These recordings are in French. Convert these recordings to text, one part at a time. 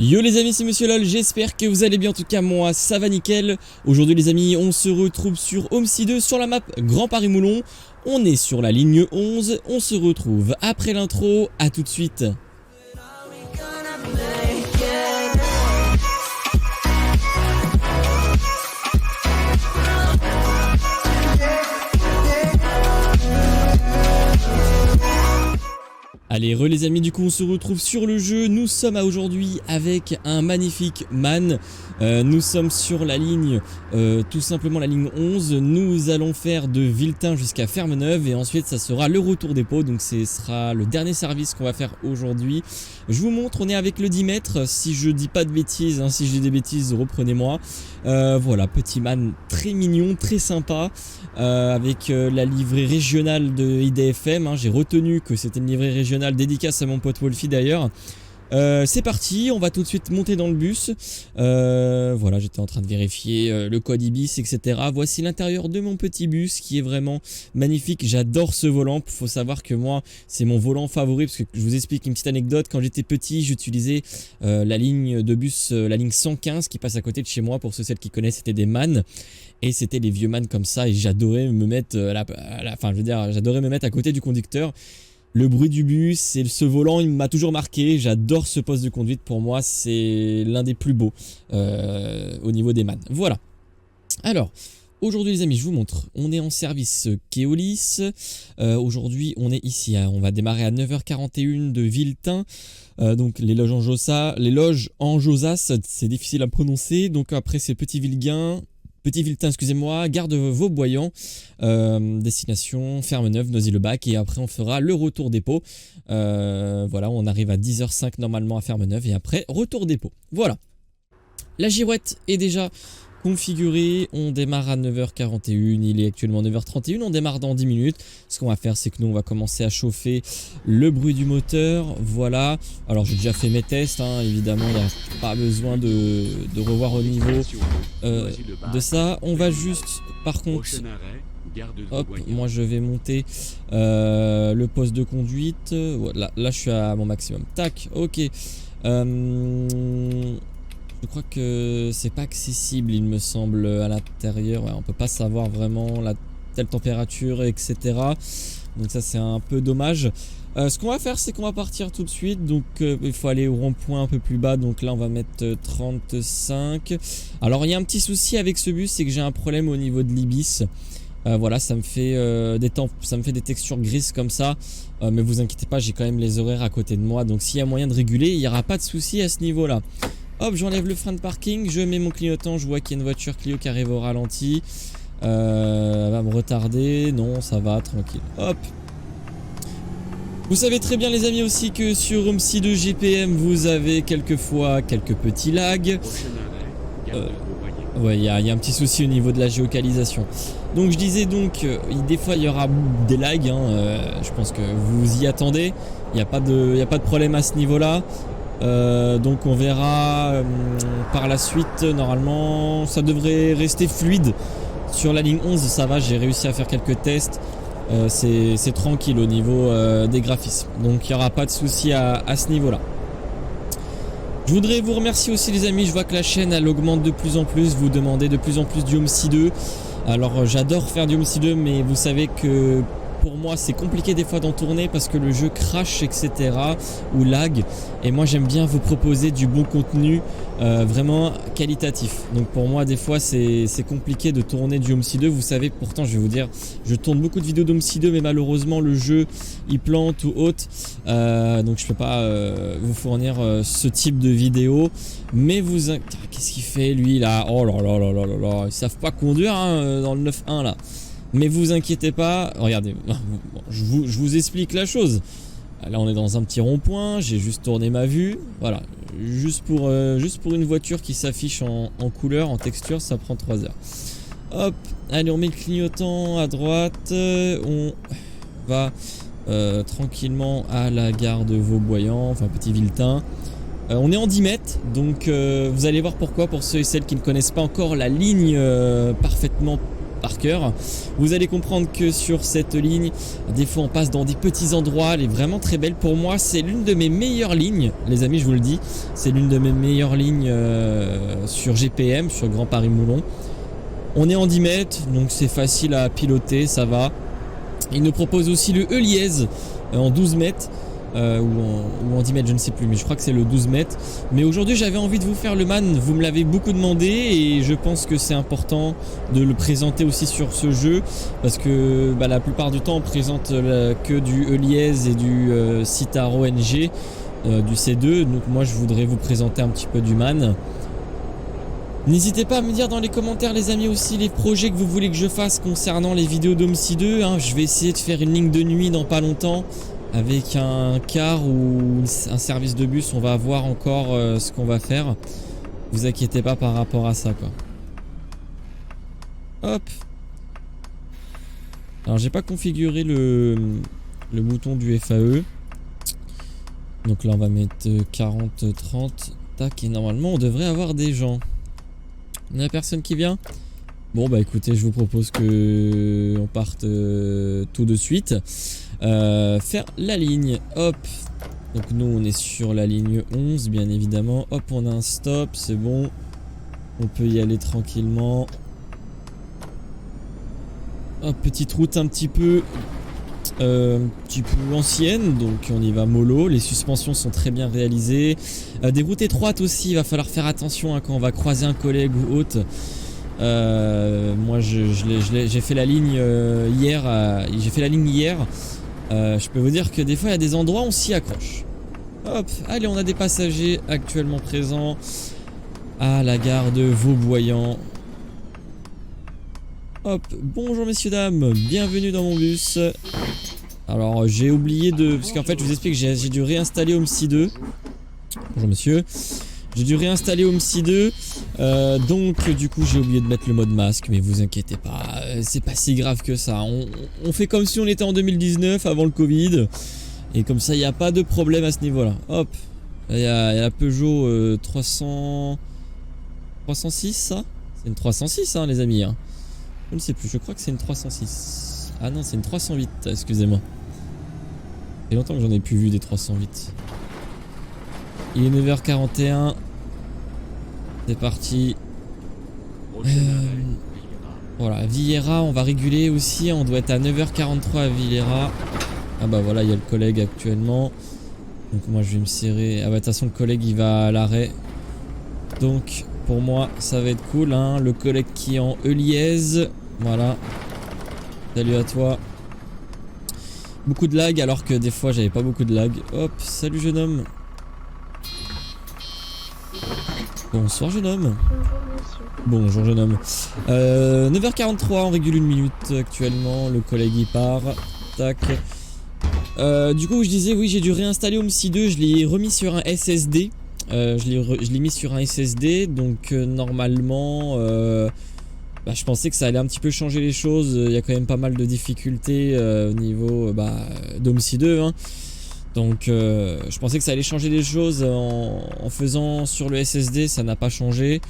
Yo les amis, c'est Monsieur LOL, j'espère que vous allez bien, en tout cas moi ça va nickel. Aujourd'hui les amis, on se retrouve sur Homestead 2 sur la map Grand Paris Moulon. On est sur la ligne 11, on se retrouve après l'intro, à tout de suite. Allez, les amis, du coup on se retrouve sur le jeu. Nous sommes à aujourd'hui avec un magnifique man. Nous sommes sur la ligne, tout simplement la ligne 11. Nous allons faire de Viltin jusqu'à Fermeneuve et ensuite ça sera le retour des pots. Donc ce sera le dernier service qu'on va faire aujourd'hui. Je vous montre, on est avec le 10 mètres. Si je dis pas de bêtises, hein, si je dis des bêtises, reprenez-moi. Voilà, petit man très mignon, très sympa. Avec la livrée régionale de IDFM, hein. J'ai retenu que c'était une livrée régionale, dédicace à mon pote Wolfie d'ailleurs. C'est parti, on va tout de suite monter dans le bus. Voilà, j'étais en train de vérifier le code IBIS, etc. Voici l'intérieur de mon petit bus qui est vraiment magnifique. J'adore ce volant. Il faut savoir que moi, c'est mon volant favori parce que je vous explique une petite anecdote. Quand j'étais petit, j'utilisais la ligne de bus, la ligne 115 qui passe à côté de chez moi. Pour ceux qui connaissent, c'était des MAN. Et c'était les vieux MAN comme ça. Et j'adorais me mettre j'adorais me mettre à côté du conducteur. Le bruit du bus et ce volant, il m'a toujours marqué. J'adore ce poste de conduite. Pour moi, c'est l'un des plus beaux au niveau des MAN. Voilà. Alors, aujourd'hui les amis, je vous montre. On est en service Keolis. Aujourd'hui, on est ici. Hein. On va démarrer à 9h41 de Viltin. Donc les loges en Josas, c'est difficile à prononcer. Donc après, c'est Petit Viltin, excusez-moi, Gare de Vauboyant, destination Fermeneuve, Noisy-le-Bac, et après on fera le retour des pots. Voilà, on arrive à 10h05 normalement à Fermeneuve et après retour des pots. Voilà, la girouette est déjà configurée, on démarre à 9h41, il est actuellement 9h31, on démarre dans 10 minutes. Ce qu'on va faire, c'est que nous on va commencer à chauffer le bruit du moteur, voilà. Alors j'ai déjà fait mes tests, hein, évidemment il n'y a pas besoin de revoir au niveau de ça. On va juste, par contre, hop, moi je vais monter le poste de conduite, voilà, là je suis à mon maximum, tac, ok. Je crois que c'est pas accessible, il me semble, à l'intérieur. Ouais, on peut pas savoir vraiment la telle température, etc. Donc ça c'est un peu dommage. Ce qu'on va faire, c'est qu'on va partir tout de suite. Donc il faut aller au rond-point un peu plus bas. Donc là on va mettre 35. Alors il y a un petit souci avec ce bus, c'est que j'ai un problème au niveau de l'IBIS. Voilà, ça me fait des textures grises comme ça. Mais vous inquiétez pas, j'ai quand même les horaires à côté de moi. Donc s'il y a moyen de réguler, il n'y aura pas de souci à ce niveau-là. Hop, j'enlève le frein de parking, je mets mon clignotant, je vois qu'il y a une voiture Clio qui arrive au ralenti. Elle va me retarder, non ça va, tranquille. Hop. Vous savez très bien les amis aussi que sur Homestead 2 GPM vous avez quelquefois quelques petits lags. Ouais, il y a un petit souci au niveau de la géocalisation. Donc je disais donc, des fois il y aura des lags, hein, je pense que vous y attendez. Il n'y a pas de problème à ce niveau-là. Donc on verra par la suite. Normalement ça devrait rester fluide sur la ligne 11, ça va, j'ai réussi à faire quelques tests. C'est tranquille au niveau des graphismes, donc il n'y aura pas de souci à ce niveau là. Je voudrais vous remercier aussi les amis, je vois que la chaîne elle augmente de plus en plus, vous demandez de plus en plus du Homestead 2. Alors j'adore faire du Homestead 2, mais vous savez que pour moi c'est compliqué des fois d'en tourner parce que le jeu crash, etc. ou lag, et moi j'aime bien vous proposer du bon contenu vraiment qualitatif. Donc pour moi des fois c'est compliqué de tourner du Homestead 2. Vous savez, pourtant je vais vous dire, je tourne beaucoup de vidéos d'Homestead 2, mais malheureusement le jeu il plante ou autre, donc je peux pas vous fournir ce type de vidéo. Mais qu'est-ce qu'il fait lui là? Oh là là là là là là, ils savent pas conduire hein, dans le 9.1 là. Mais vous inquiétez pas, regardez, je vous explique la chose. Là on est dans un petit rond-point, j'ai juste tourné ma vue, voilà. Juste pour une voiture qui s'affiche en couleur, en texture, ça prend 3 heures. Hop, allez on met le clignotant à droite, on va tranquillement à la gare de Vauboyant, enfin Petit Viltin. On est en 10 mètres, donc vous allez voir pourquoi, pour ceux et celles qui ne connaissent pas encore la ligne parfaitement par cœur. Vous allez comprendre que sur cette ligne, des fois on passe dans des petits endroits, elle est vraiment très belle. Pour moi, c'est l'une de mes meilleures lignes, les amis, je vous le dis. C'est l'une de mes meilleures lignes sur GPM, sur Grand Paris Moulon. On est en 10 mètres, donc c'est facile à piloter, ça va. Il nous propose aussi le Heuliez en 12 mètres. Ou en 10 mètres, je ne sais plus, mais je crois que c'est le 12 mètres. Mais aujourd'hui, j'avais envie de vous faire le Man. Vous me l'avez beaucoup demandé et je pense que c'est important de le présenter aussi sur ce jeu parce que la plupart du temps, on présente que du Heuliez et du Citaro NG, du C2. Donc moi, je voudrais vous présenter un petit peu du Man. N'hésitez pas à me dire dans les commentaires, les amis, aussi les projets que vous voulez que je fasse concernant les vidéos d'OMSI 2. Je vais essayer de faire une ligne de nuit dans pas longtemps avec un car ou un service de bus. On va voir encore ce qu'on va faire. Vous inquiétez pas par rapport à ça, quoi. Hop. Alors j'ai pas configuré le bouton du FAE. Donc là on va mettre 40-30. Tac, et normalement on devrait avoir des gens. Il n'y a personne qui vient? Bon bah écoutez, je vous propose que on parte tout de suite. Faire la ligne, hop. Donc nous on est sur la ligne 11 bien évidemment. Hop, on a un stop, c'est bon. On peut y aller tranquillement. Hop, petite route un petit peu ancienne, donc on y va mollo. Les suspensions sont très bien réalisées. Des routes étroites aussi, il va falloir faire attention quand on va croiser un collègue ou autre. Moi j'ai fait la ligne hier. Je peux vous dire que des fois il y a des endroits où on s'y accroche. Hop, allez, on a des passagers actuellement présents à la gare de Vauboyant. Hop, bonjour messieurs dames, bienvenue dans mon bus. Alors j'ai oublié de... Parce qu'en fait je vous explique, j'ai dû réinstaller OMSI 2. Bonjour monsieur. J'ai dû réinstaller OMSI 2. Donc du coup j'ai oublié de mettre le mode masque. Mais vous inquiétez pas, c'est pas si grave que ça. On fait comme si on était en 2019 avant le Covid. Et comme ça il n'y a pas de problème à ce niveau là. Hop, il y a la Peugeot 306 ça. C'est une 306 les amis hein. Je ne sais plus, je crois que c'est une 306. Ah non, c'est une 308, excusez-moi. Il y a longtemps que j'en ai plus vu des 308. Il est 9h41. C'est parti. Voilà, Villera, on va réguler aussi. On doit être à 9h43 à Villera. Ah bah voilà, il y a le collègue actuellement. Donc moi je vais me serrer. Ah bah de toute façon le collègue il va à l'arrêt. Donc pour moi ça va être cool hein. Le collègue qui est en Heuliez. Voilà. Salut à toi. Beaucoup de lag alors que des fois j'avais pas beaucoup de lag. Hop, salut jeune homme. Bonsoir jeune homme. Bonjour jeune homme. 9h43, on régule une minute actuellement. Le collègue il part. Tac. Du coup je disais oui j'ai dû réinstaller OMSI 2. Je l'ai remis sur un SSD. Je l'ai mis sur un SSD. Donc normalement je pensais que ça allait un petit peu changer les choses. Il y a quand même pas mal de difficultés au niveau d'OMSI 2 hein. Donc je pensais que ça allait changer les choses en faisant sur le SSD. Ça n'a pas changé.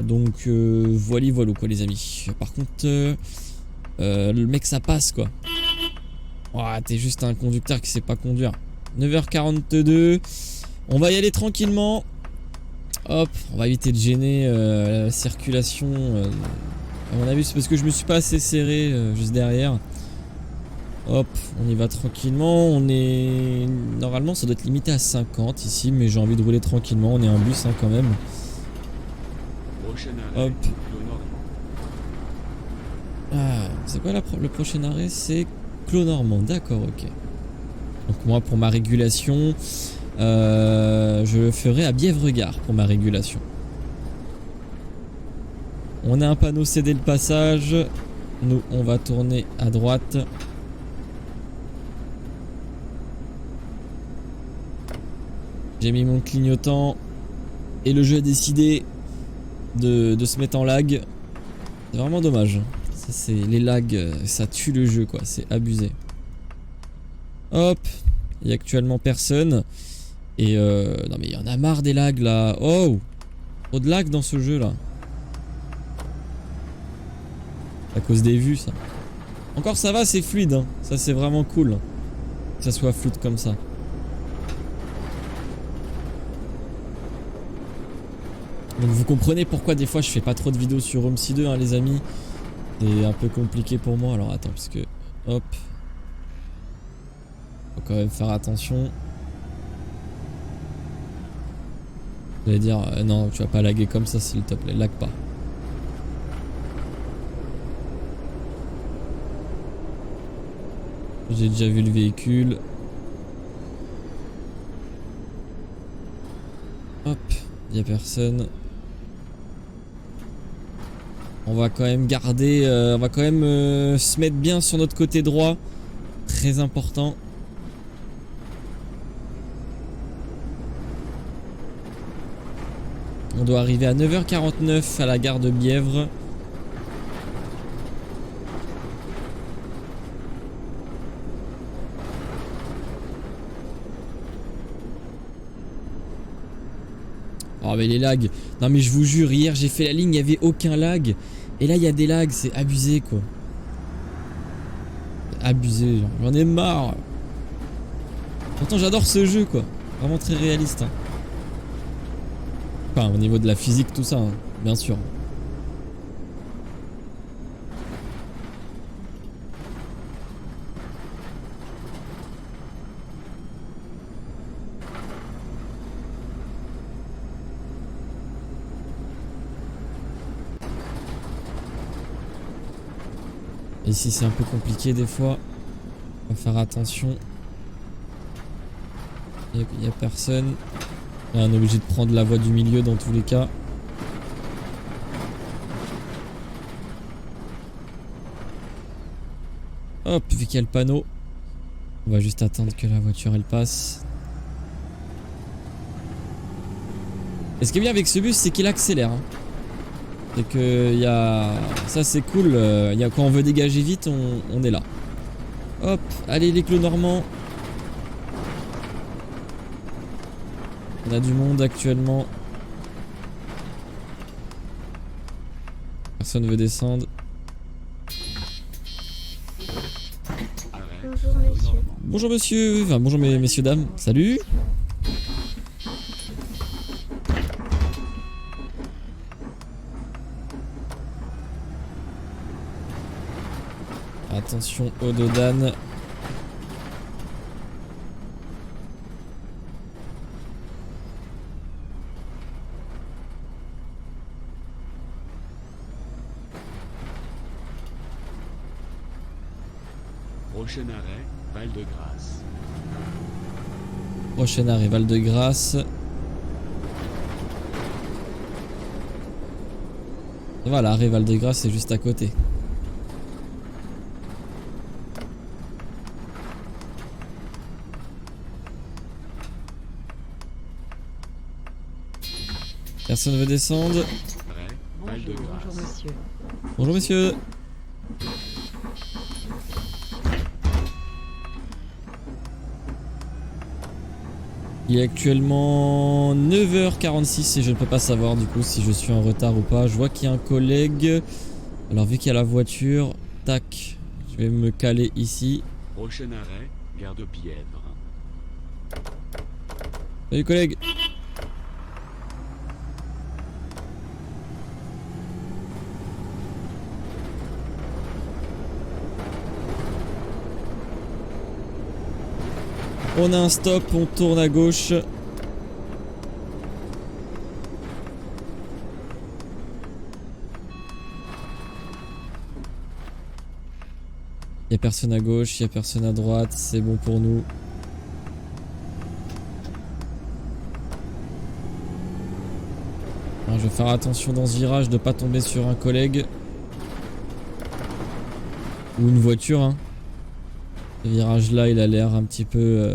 Donc voilà quoi les amis. Par contre le mec ça passe quoi. Oh, t'es juste un conducteur qui sait pas conduire. 9h42. On va y aller tranquillement. Hop, on va éviter de gêner la circulation. À mon avis c'est parce que je me suis pas assez serré juste derrière. Hop, on y va tranquillement. On est... Normalement ça doit être limité à 50 ici. Mais j'ai envie de rouler tranquillement. On est un bus hein, quand même. Hop. Ah, c'est quoi le prochain arrêt? C'est Clos-Normand, d'accord, ok. Donc moi pour ma régulation je le ferai à Bièvre-Gare pour ma régulation. On a un panneau céder le passage. Nous on va tourner à droite. J'ai mis mon clignotant et le jeu a décidé de se mettre en lag. C'est vraiment dommage. Ça, c'est les lags, ça tue le jeu quoi, c'est abusé. Hop, il y a actuellement personne. Et non mais il y en a marre des lags là. Oh, trop de lag dans ce jeu là. À cause des vues, ça. Encore ça va, c'est fluide, hein. Ça c'est vraiment cool. Que ça soit fluide comme ça. Donc vous comprenez pourquoi des fois je fais pas trop de vidéos sur Homestead 2 hein, les amis. C'est un peu compliqué pour moi. Alors attends parce que... Hop. Faut quand même faire attention. Vous allez dire non tu vas pas laguer comme ça s'il te plaît. Lag pas. J'ai déjà vu le véhicule. Hop. Y'a personne. On va quand même garder, on va quand même se mettre bien sur notre côté droit. Très important. On doit arriver à 9h49 à la gare de Bièvre. Oh mais les lags. Non mais je vous jure, hier j'ai fait la ligne, il n'y avait aucun lag. Et là il y a des lags, c'est abusé quoi. Abusé, j'en ai marre. Pourtant j'adore ce jeu quoi. Vraiment très réaliste. Hein. Enfin au niveau de la physique tout ça, hein, bien sûr. Ici c'est un peu compliqué des fois. On va faire attention. Il n'y a personne. Là, on est obligé de prendre la voie du milieu dans tous les cas. Hop, vu qu'il y a le panneau. On va juste attendre que la voiture elle passe. Et ce qui est bien avec ce bus c'est qu'il accélère. Hein. C'est que y a... Ça c'est cool, quand on veut dégager vite on est là. Hop, allez les clos normands. On a du monde actuellement. Personne veut descendre. Bonjour monsieur. Bonjour monsieur, enfin bonjour messieurs dames, salut. Attention au Dodan. Prochain arrêt, Val-de-Grâce. Prochain arrêt Val-de-Grâce. Voilà, l'arrêt Val-de-Grâce c'est juste à côté. Personne veut descendre. Bonjour monsieur. Bonjour monsieur. Il est actuellement 9h46 et je ne peux pas savoir du coup si je suis en retard ou pas. Je vois qu'il y a un collègue. Alors vu qu'il y a la voiture, tac, je vais me caler ici. Prochain arrêt, gare de Bièvre. Salut collègue. On a un stop, on tourne à gauche. Il n'y a personne à gauche, il n'y a personne à droite, c'est bon pour nous. Alors, je vais faire attention dans ce virage de ne pas tomber sur un collègue. Ou une voiture, hein. Ce virage là il a l'air un petit peu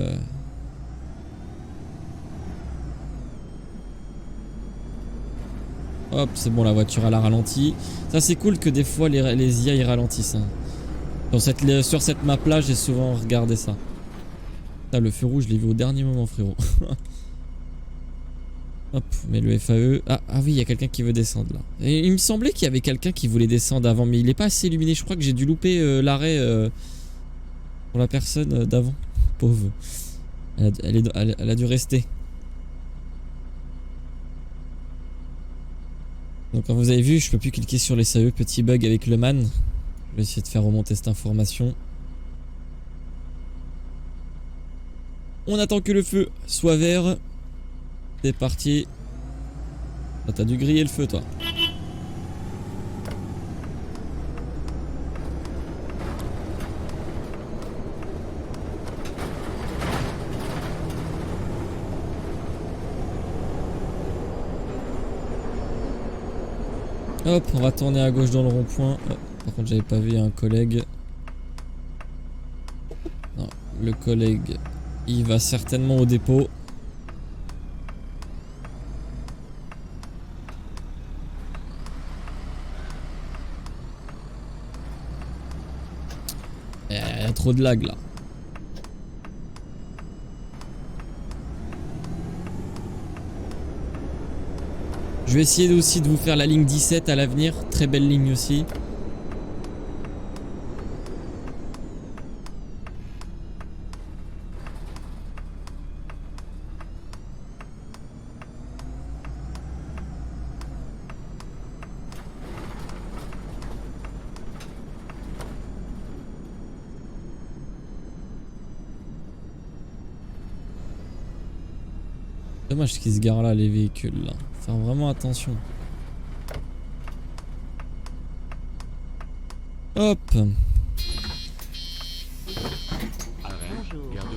Hop c'est bon, la voiture elle a ralenti. Ça c'est cool que des fois les IA ils ralentissent hein. Sur cette map là j'ai souvent regardé ça. Là, le feu rouge je l'ai vu au dernier moment frérot. Hop, mais le FAE... Ah oui, il y a quelqu'un qui veut descendre là. Et il me semblait qu'il y avait quelqu'un qui voulait descendre avant, mais il est pas assez illuminé. Je crois que j'ai dû louper l'arrêt pour la personne d'avant. Pauvre. Elle a dû rester. Donc comme vous avez vu, je peux plus cliquer sur les SAE. Petit bug avec le man. Je vais essayer de faire remonter cette information. On attend que le feu soit vert. C'est parti. Ah, t'as dû griller le feu, toi. Hop, on va tourner à gauche dans le rond-point. Oh, par contre, j'avais pas vu un collègue. Non, le collègue, il va certainement au dépôt. Il y a trop de lag là. Je vais essayer aussi de vous faire la ligne 17 à l'avenir. Très belle ligne aussi. Dommage qu'ils se garent là, les véhicules là. Faire vraiment attention. Hop. Arrêt, gare de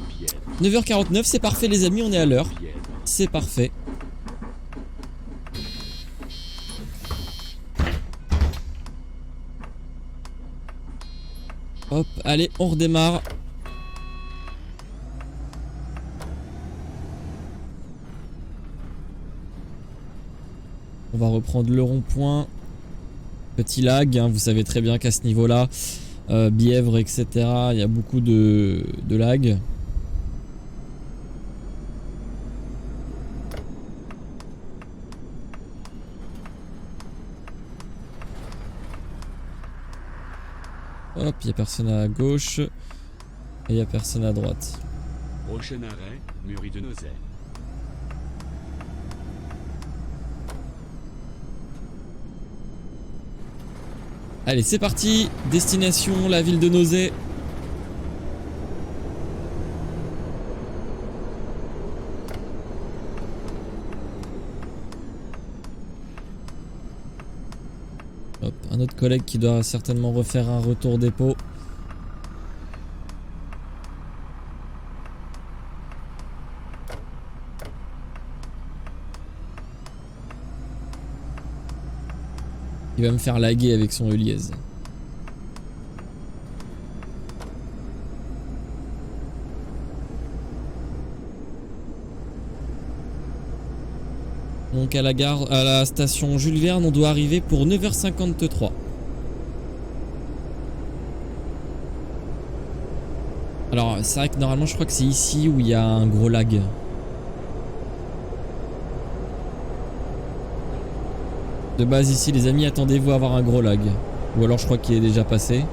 Bièvre. 9h49, c'est parfait les amis, on est à l'heure. Bièvre. C'est parfait. Hop, allez, on redémarre. On va reprendre le rond-point. Petit lag, hein, vous savez très bien qu'à ce niveau-là, Bièvre, etc., il y a beaucoup de lag. Hop, il n'y a personne à gauche. Et il n'y a personne à droite. Prochain arrêt, Mûri de Nozay. Allez, c'est parti. Destination, la ville de Nozay. Hop, un autre collègue qui doit certainement refaire un retour dépôt. Il va me faire laguer avec son Eliez. Donc à la gare, à la station Jules Verne, on doit arriver pour 9h53. Alors c'est vrai que normalement je crois que c'est ici où il y a un gros lag. De base ici les amis, attendez-vous à avoir un gros lag. Ou alors je crois qu'il est déjà passé.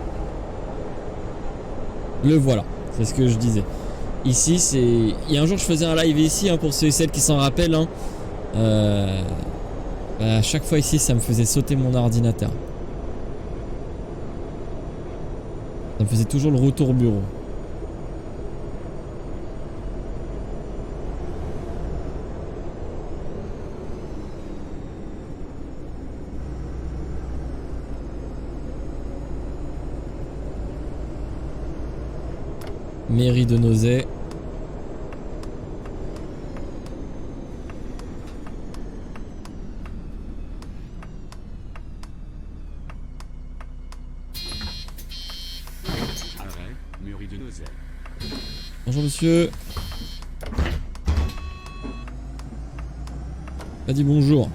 Le voilà, c'est ce que je disais. Ici c'est... Il y a un jour je faisais un live ici, hein, pour ceux et celles qui s'en rappellent. Hein. À chaque fois ici ça me faisait sauter mon ordinateur. Ça me faisait toujours le retour au bureau. Mairie de Nozay. Arrêt, Mûri de Nozay. Bonjour monsieur. Pas dit bonjour.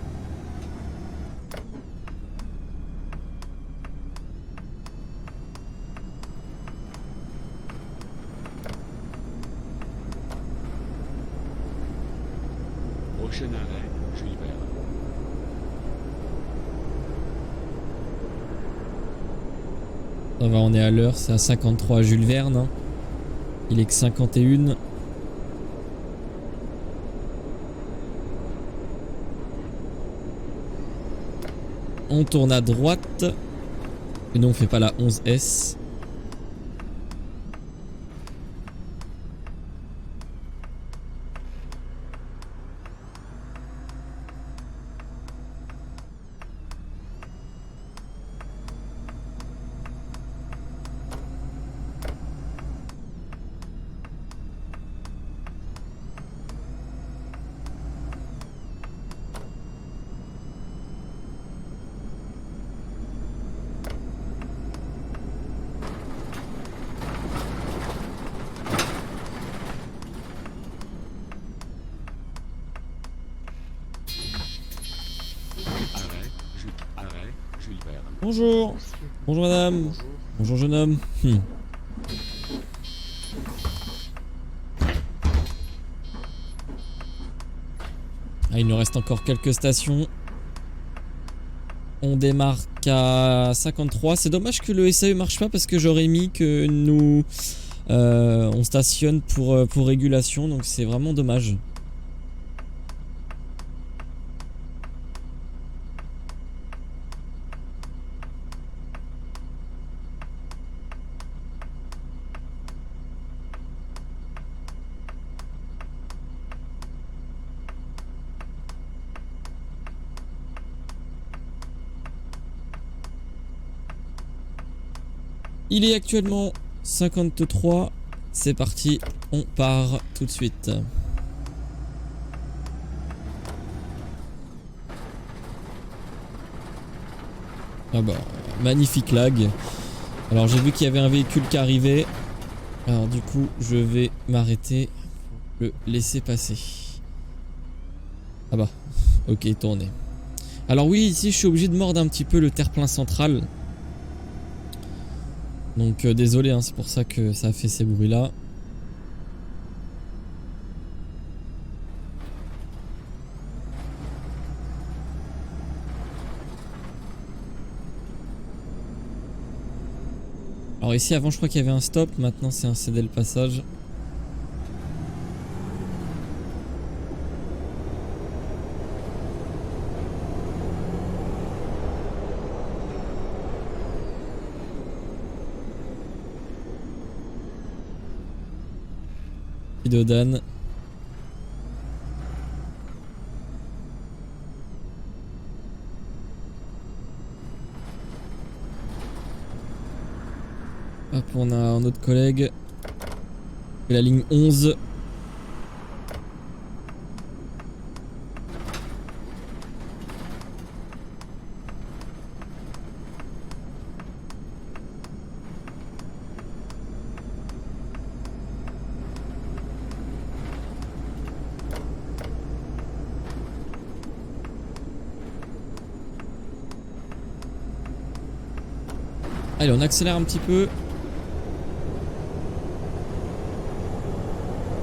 Prochain arrêt, Jules Ça va, on est à l'heure, c'est à 53 Jules Verne. Hein. Il est que 51. On tourne à droite. Et non, on fait pas la 11S. Arrêt, Jules Verne. Bonjour. Bonjour madame. Bonjour. Bonjour jeune homme. Ah, il nous reste encore quelques stations. On démarque à 53. C'est dommage que le SAE marche pas parce que j'aurais mis que nous on stationne pour régulation. Donc c'est vraiment dommage. Il est actuellement 53. C'est parti, on part tout de suite. Ah bah, magnifique lag. Alors j'ai vu qu'il y avait un véhicule qui arrivait. Alors du coup, je vais m'arrêter. Le laisser passer. Ah bah, ok, tournez. Alors oui, ici je suis obligé de mordre un petit peu le terre-plein central. Donc désolé, hein, c'est pour ça que ça a fait ces bruits là. Alors ici avant je crois qu'il y avait un stop, maintenant c'est un céder le passage. Dodane. Hop, on a un autre collègue. La ligne 11. Allez, on accélère un petit peu.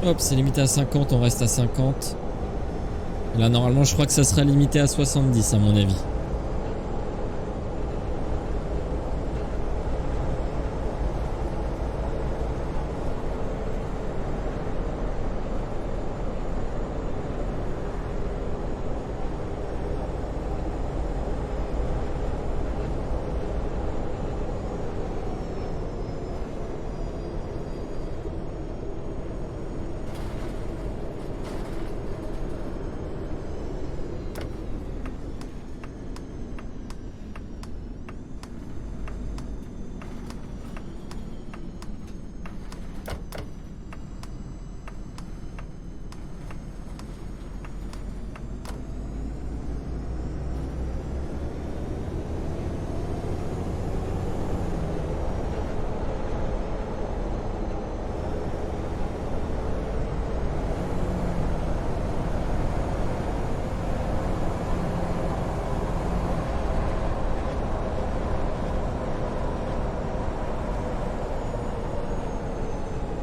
Hop, c'est limité à 50, on reste à 50. Et là, normalement, je crois que ça sera limité à 70 à mon avis.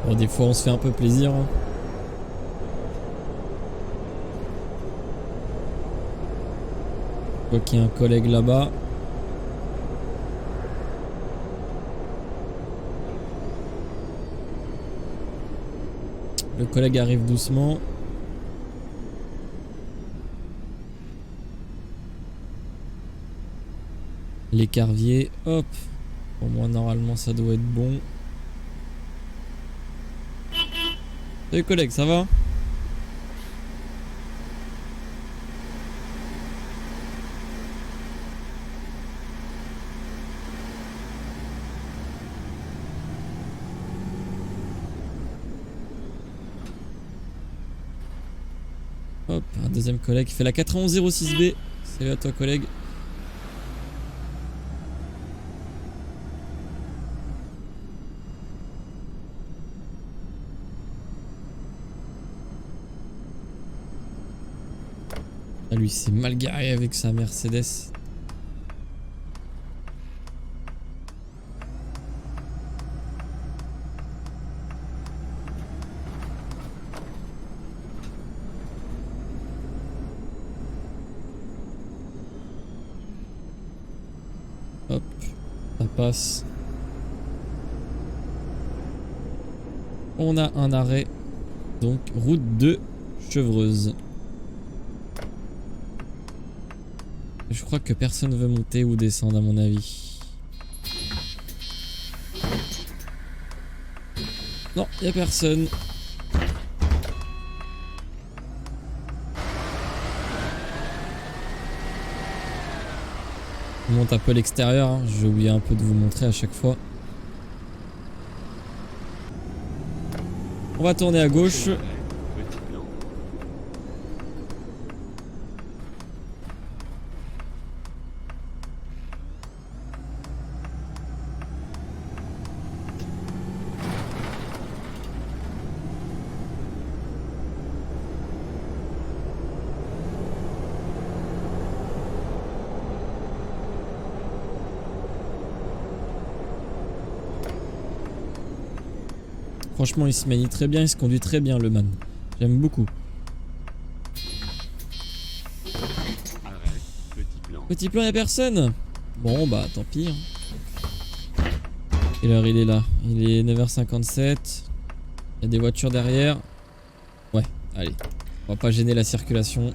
Bon, des fois, on se fait un peu plaisir. Hein. Je vois qu'il y a un collègue là-bas. Le collègue arrive doucement. L'écarvier, hop. Pour moi, normalement, ça doit être bon. Salut collègue, ça va? Hop, un deuxième collègue qui fait la 9106B. Salut à toi collègue. Ah, lui s'est mal garé avec sa Mercedes. Hop, ça passe. On a un arrêt. Donc route de Chevreuse. Je crois que personne veut monter ou descendre à mon avis. Non, y a personne. Je monte un peu à l'extérieur, hein. J'ai oublié un peu de vous montrer à chaque fois. On va tourner à gauche. Petit plan. Franchement, il se manie très bien, il se conduit très bien le man. J'aime beaucoup. Arrêt. Petit plan. Petit plan, y'a personne. Bon bah tant pis. Hein. Quelle heure il est là? Il est 9h57. Il y a des voitures derrière. Ouais, allez. On va pas gêner la circulation.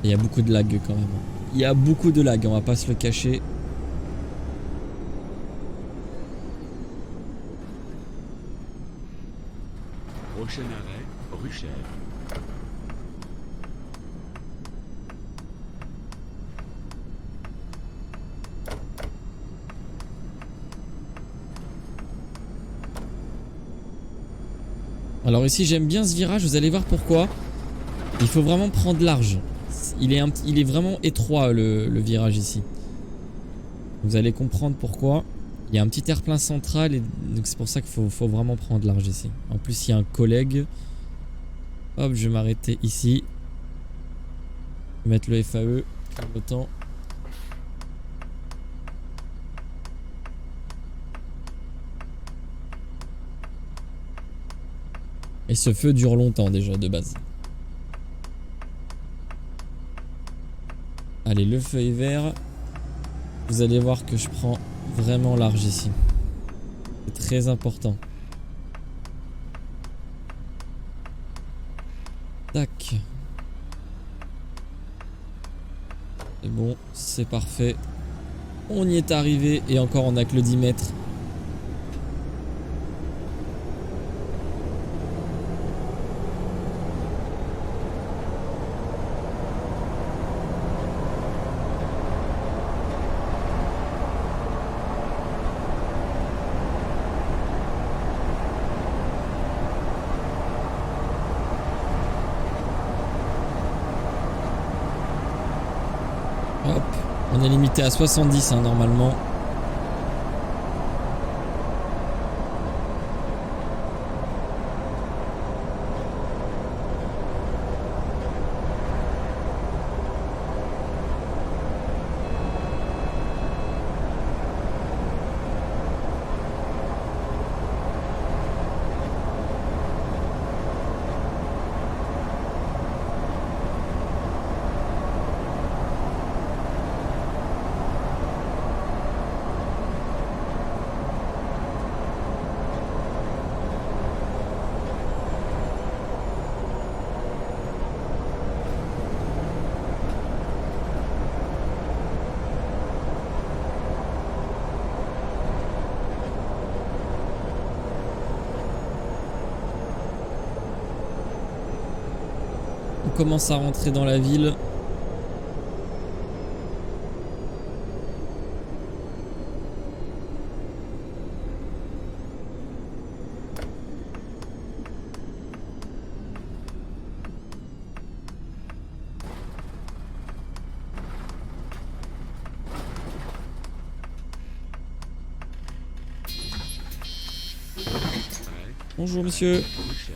Il y a beaucoup de lag quand même. Il y a beaucoup de lag, on va pas se le cacher. Prochain arrêt. Ruchère. Alors ici j'aime bien ce virage, vous allez voir pourquoi. Il faut vraiment prendre large. Il est vraiment étroit le virage ici. Vous allez comprendre pourquoi. Il y a un petit terre-plein central et donc c'est pour ça qu'il faut vraiment prendre large ici. En plus il y a un collègue. Hop, je vais m'arrêter ici. Je vais mettre le FAE. Le temps. Et ce feu dure longtemps déjà de base. Allez, le feu est vert. Vous allez voir que je prends vraiment large ici. C'est très important. Tac. C'est bon, c'est parfait. On y est arrivé et encore on a que le 10 mètres. Hop, on est limité à 70 hein, normalement. On commence à rentrer dans la ville. Arrêt, Bonjour monsieur. Ruchère.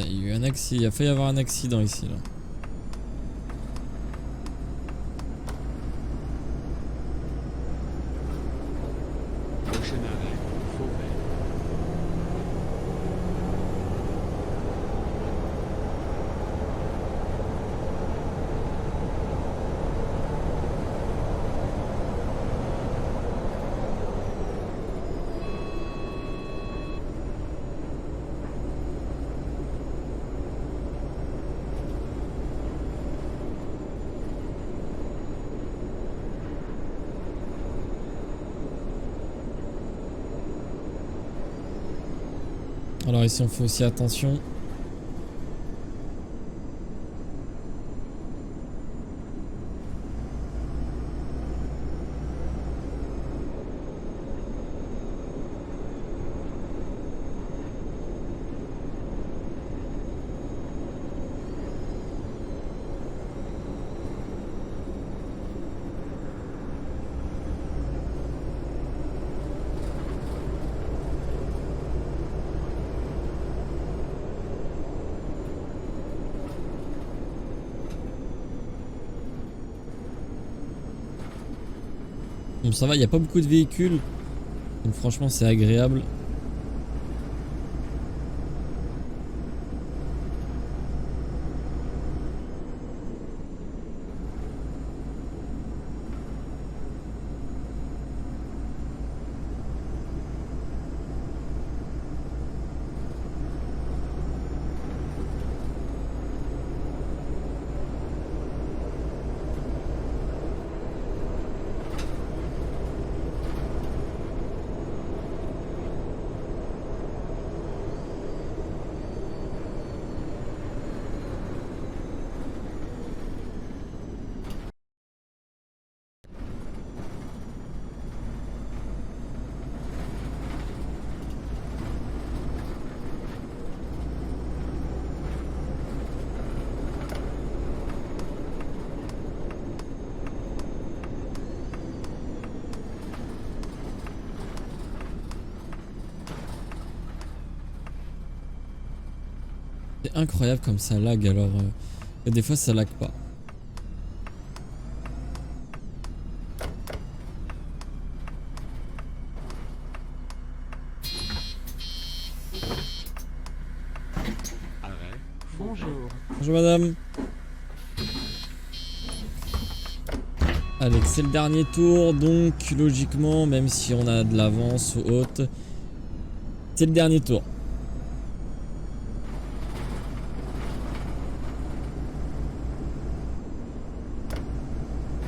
Il y a eu un accident, il a failli y avoir un accident ici là. Prochain arrêt, Fauvert. Alors ici on fait aussi attention. Bon, ça va, il n'y a pas beaucoup de véhicules. Donc franchement c'est agréable. C'est incroyable comme ça lag alors. Et des fois ça lag pas. Arrêt, Bonjour. Bonjour madame. Allez, c'est le dernier tour, donc logiquement, même si on a de l'avance ou autre, c'est le dernier tour.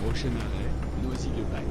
prochain arrêt, Noisy-le-Bail.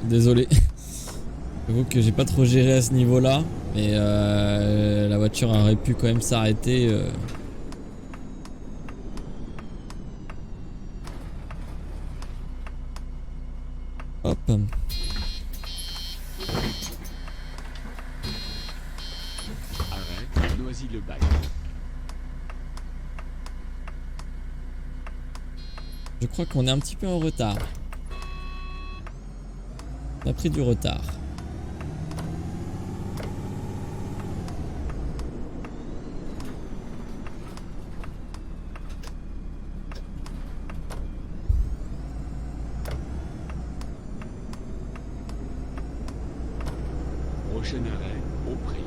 Désolé. J'avoue que j'ai pas trop géré à ce niveau-là, mais la voiture aurait pu quand même s'arrêter. Hop. Arrêt, Noisy-le-Bac. Je crois qu'on est un petit peu en retard. On a pris du retard. Prochain arrêt, au prix.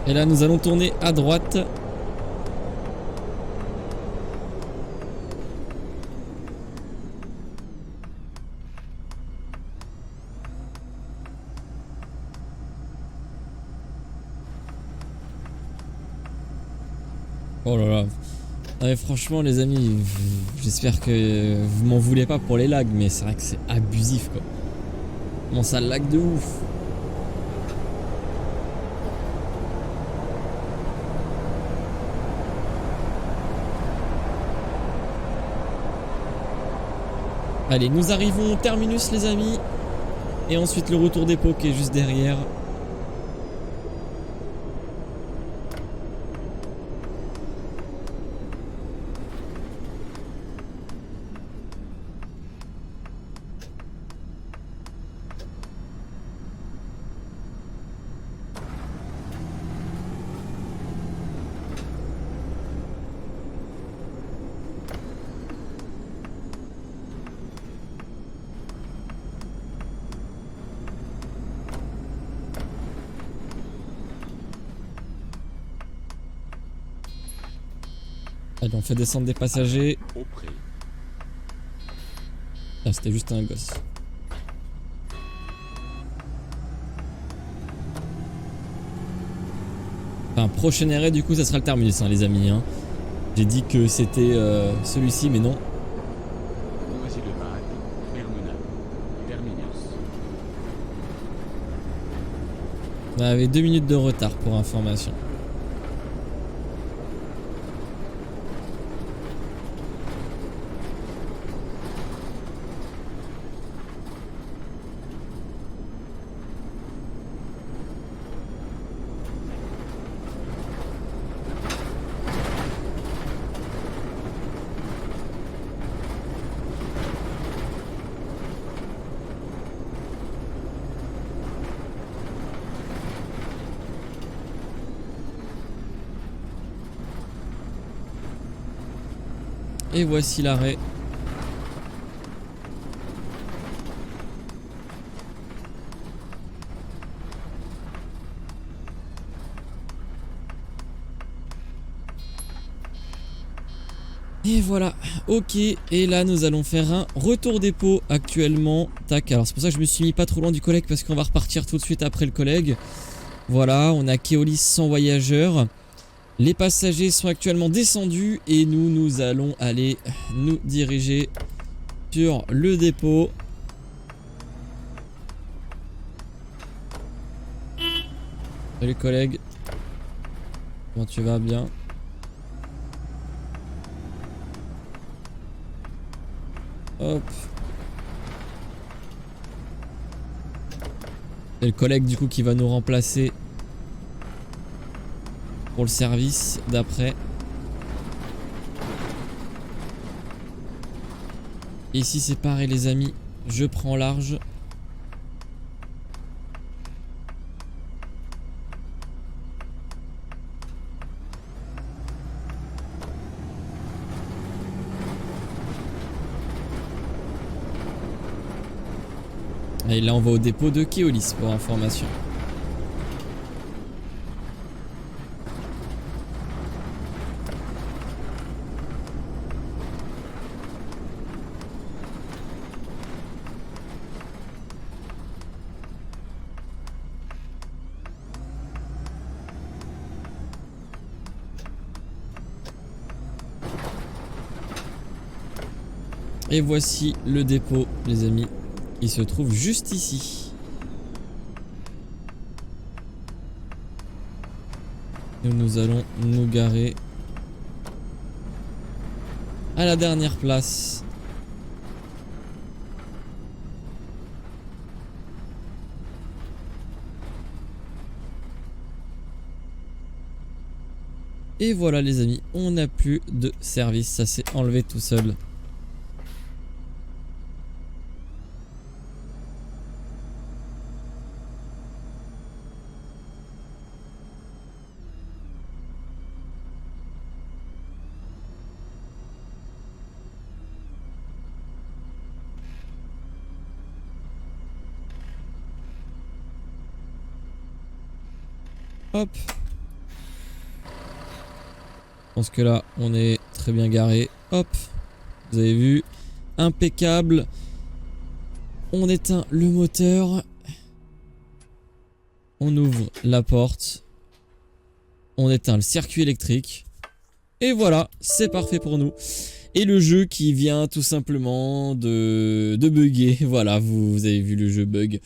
Et là, nous allons tourner à droite. Oh là là. Ah mais franchement les amis, j'espère que vous m'en voulez pas pour les lags, mais c'est vrai que c'est abusif quoi. Comment ça lag de ouf. Allez, nous arrivons au terminus les amis. Et ensuite le retour dépôt qui est juste derrière. Allez, on fait descendre des passagers. Au prix. Ah, c'était juste un gosse. Enfin, prochain arrêt, du coup, ça sera le terminus, hein, les amis. Hein. J'ai dit que c'était celui-ci, mais non. Noisy-le-Bac, Terminal. Terminus. On avait 2 minutes de retard pour information. Et voici l'arrêt. Et voilà, ok, et là nous allons faire un retour dépôt actuellement. Tac, alors c'est pour ça que je me suis mis pas trop loin du collègue parce qu'on va repartir tout de suite après le collègue. Voilà, on a Keolis sans voyageurs. Les passagers sont actuellement descendus et nous allons aller nous diriger sur le dépôt. Salut collègue. Comment tu vas? Bien. Hop. Et le collègue du coup qui va nous remplacer pour le service d'après. Ici c'est pareil les amis, je prends large. Et là on va au dépôt de Keolis pour information. Et voici le dépôt, les amis. Il se trouve juste ici. Et nous allons nous garer à la dernière place. Et voilà les amis, on n'a plus de service, ça s'est enlevé tout seul. Hop. Je pense que là, on est très bien garé. Hop. Vous avez vu. Impeccable. On éteint le moteur. On ouvre la porte. On éteint le circuit électrique. Et voilà, c'est parfait pour nous. Et le jeu qui vient tout simplement de bugger. Voilà, vous avez vu le jeu bug.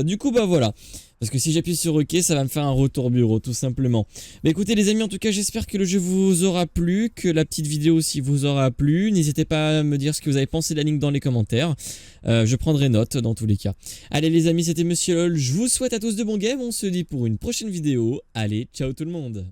Du coup, bah voilà. Parce que si j'appuie sur OK, ça va me faire un retour bureau, tout simplement. Mais écoutez les amis, en tout cas, j'espère que le jeu vous aura plu, que la petite vidéo aussi vous aura plu. N'hésitez pas à me dire ce que vous avez pensé de la ligne dans les commentaires. Je prendrai note dans tous les cas. Allez les amis, c'était Monsieur LOL. Je vous souhaite à tous de bons games. On se dit pour une prochaine vidéo. Allez, ciao tout le monde.